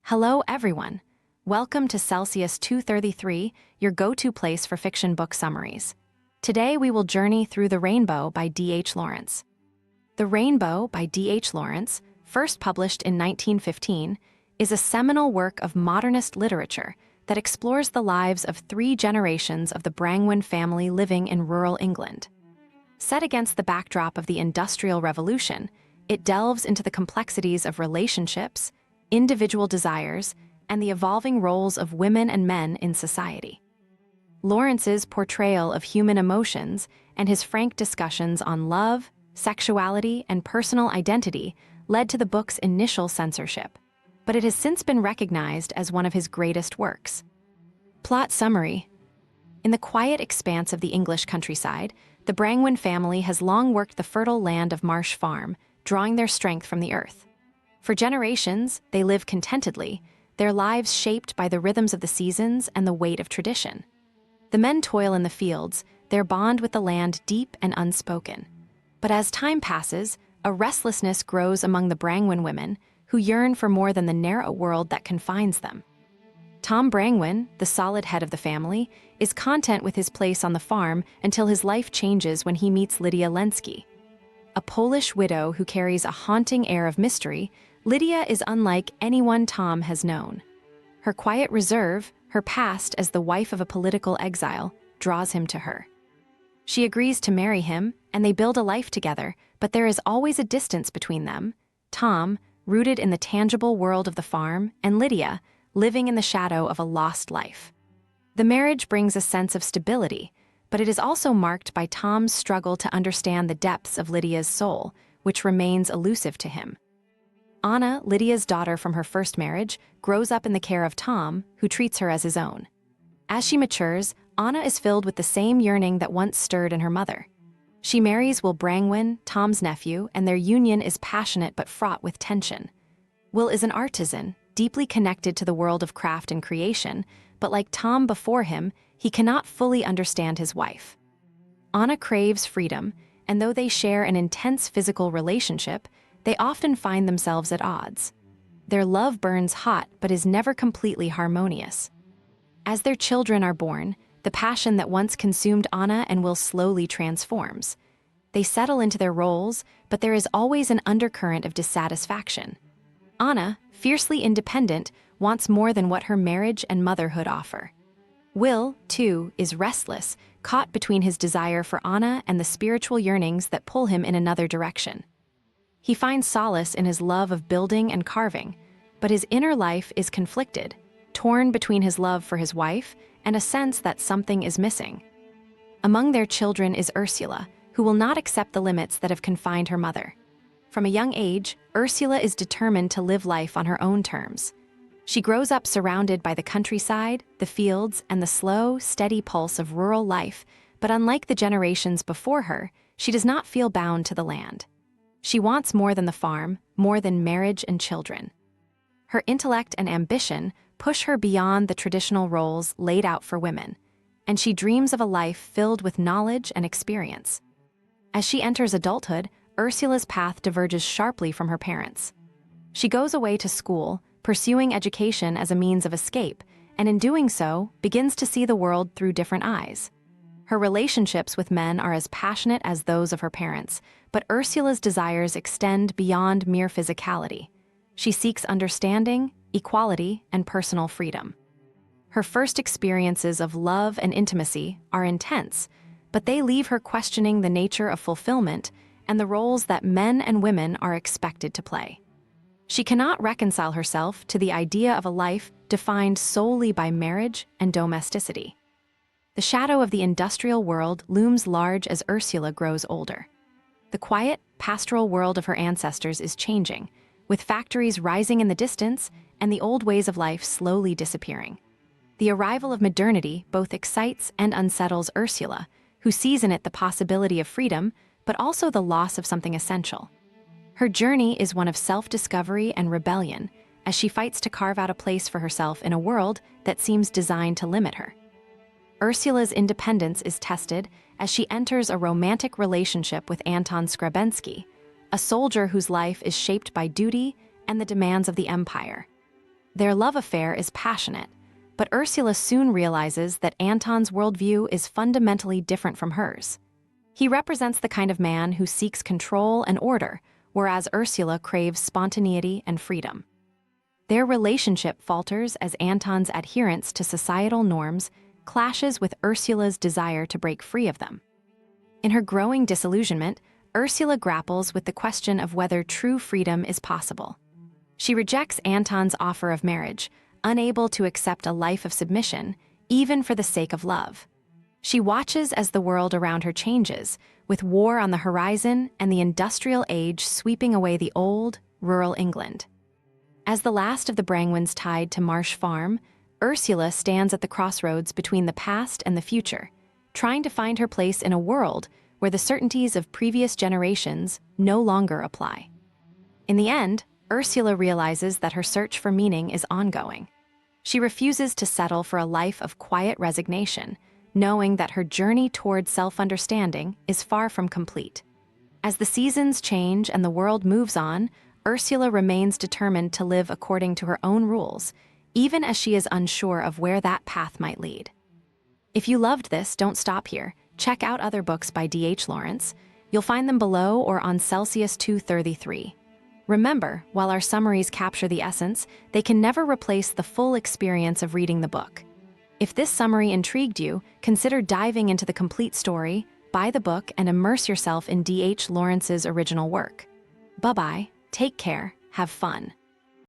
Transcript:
Hello, everyone. Welcome to Celsius 233, your go-to place for fiction book summaries. Today, we will journey through The Rainbow by D.H. Lawrence. The Rainbow by D.H. Lawrence, first published in 1915, is a seminal work of modernist literature that explores the lives of three generations of the Brangwen family living in rural England. Set against the backdrop of the Industrial Revolution, it delves into the complexities of relationships, individual desires, and the evolving roles of women and men in society. Lawrence's portrayal of human emotions and his frank discussions on love, sexuality, and personal identity led to the book's initial censorship, but it has since been recognized as one of his greatest works. Plot summary. In the quiet expanse of the English countryside, the Brangwen family has long worked the fertile land of Marsh Farm, drawing their strength from the earth. For generations, they live contentedly, their lives shaped by the rhythms of the seasons and the weight of tradition. The men toil in the fields, their bond with the land deep and unspoken. But as time passes, a restlessness grows among the Brangwen women, who yearn for more than the narrow world that confines them. Tom Brangwen, the solid head of the family, is content with his place on the farm until his life changes when he meets Lydia Lenski. A Polish widow who carries a haunting air of mystery, Lydia is unlike anyone Tom has known. Her quiet reserve, her past as the wife of a political exile, draws him to her. She agrees to marry him, and they build a life together, but there is always a distance between them. Tom, rooted in the tangible world of the farm, and Lydia, living in the shadow of a lost life. The marriage brings a sense of stability, but it is also marked by Tom's struggle to understand the depths of Lydia's soul, which remains elusive to him. Anna, Lydia's daughter from her first marriage, grows up in the care of Tom, who treats her as his own. As she matures, Anna is filled with the same yearning that once stirred in her mother. She marries Will Brangwen, Tom's nephew, and their union is passionate but fraught with tension. Will is an artisan, deeply connected to the world of craft and creation, but like Tom before him, he cannot fully understand his wife. Anna craves freedom, and though they share an intense physical relationship, they often find themselves at odds. Their love burns hot but is never completely harmonious. As their children are born, the passion that once consumed Anna and Will slowly transforms. They settle into their roles, but there is always an undercurrent of dissatisfaction. Anna, fiercely independent, wants more than what her marriage and motherhood offer. Will, too, is restless, caught between his desire for Anna and the spiritual yearnings that pull him in another direction. He finds solace in his love of building and carving, but his inner life is conflicted, torn between his love for his wife and a sense that something is missing. Among their children is Ursula, who will not accept the limits that have confined her mother. From a young age, Ursula is determined to live life on her own terms. She grows up surrounded by the countryside, the fields, and the slow, steady pulse of rural life, but unlike the generations before her, she does not feel bound to the land. She wants more than the farm, more than marriage and children. Her intellect and ambition push her beyond the traditional roles laid out for women, and she dreams of a life filled with knowledge and experience. As she enters adulthood, Ursula's path diverges sharply from her parents'. She goes away to school, pursuing education as a means of escape, and in doing so, begins to see the world through different eyes. Her relationships with men are as passionate as those of her parents, but Ursula's desires extend beyond mere physicality. She seeks understanding, equality, and personal freedom. Her first experiences of love and intimacy are intense, but they leave her questioning the nature of fulfillment and the roles that men and women are expected to play. She cannot reconcile herself to the idea of a life defined solely by marriage and domesticity. The shadow of the industrial world looms large as Ursula grows older. The quiet, pastoral world of her ancestors is changing, with factories rising in the distance and the old ways of life slowly disappearing. The arrival of modernity both excites and unsettles Ursula, who sees in it the possibility of freedom, but also the loss of something essential. Her journey is one of self-discovery and rebellion, as she fights to carve out a place for herself in a world that seems designed to limit her. Ursula's independence is tested as she enters a romantic relationship with Anton Skrebensky, a soldier whose life is shaped by duty and the demands of the empire. Their love affair is passionate, but Ursula soon realizes that Anton's worldview is fundamentally different from hers. He represents the kind of man who seeks control and order, whereas Ursula craves spontaneity and freedom. Their relationship falters as Anton's adherence to societal norms clashes with Ursula's desire to break free of them. In her growing disillusionment, Ursula grapples with the question of whether true freedom is possible. She rejects Anton's offer of marriage, unable to accept a life of submission, even for the sake of love. She watches as the world around her changes, with war on the horizon and the industrial age sweeping away the old, rural England. As the last of the Brangwens tied to Marsh Farm, Ursula stands at the crossroads between the past and the future, trying to find her place in a world where the certainties of previous generations no longer apply. In the end, Ursula realizes that her search for meaning is ongoing. She refuses to settle for a life of quiet resignation, knowing that her journey toward self-understanding is far from complete. As the seasons change and the world moves on, Ursula remains determined to live according to her own rules, even as she is unsure of where that path might lead. If you loved this, don't stop here. Check out other books by D.H. Lawrence. You'll find them below or on Celsius 233. Remember, while our summaries capture the essence, they can never replace the full experience of reading the book. If this summary intrigued you, consider diving into the complete story, buy the book, and immerse yourself in D.H. Lawrence's original work. Bye-bye, take care, have fun.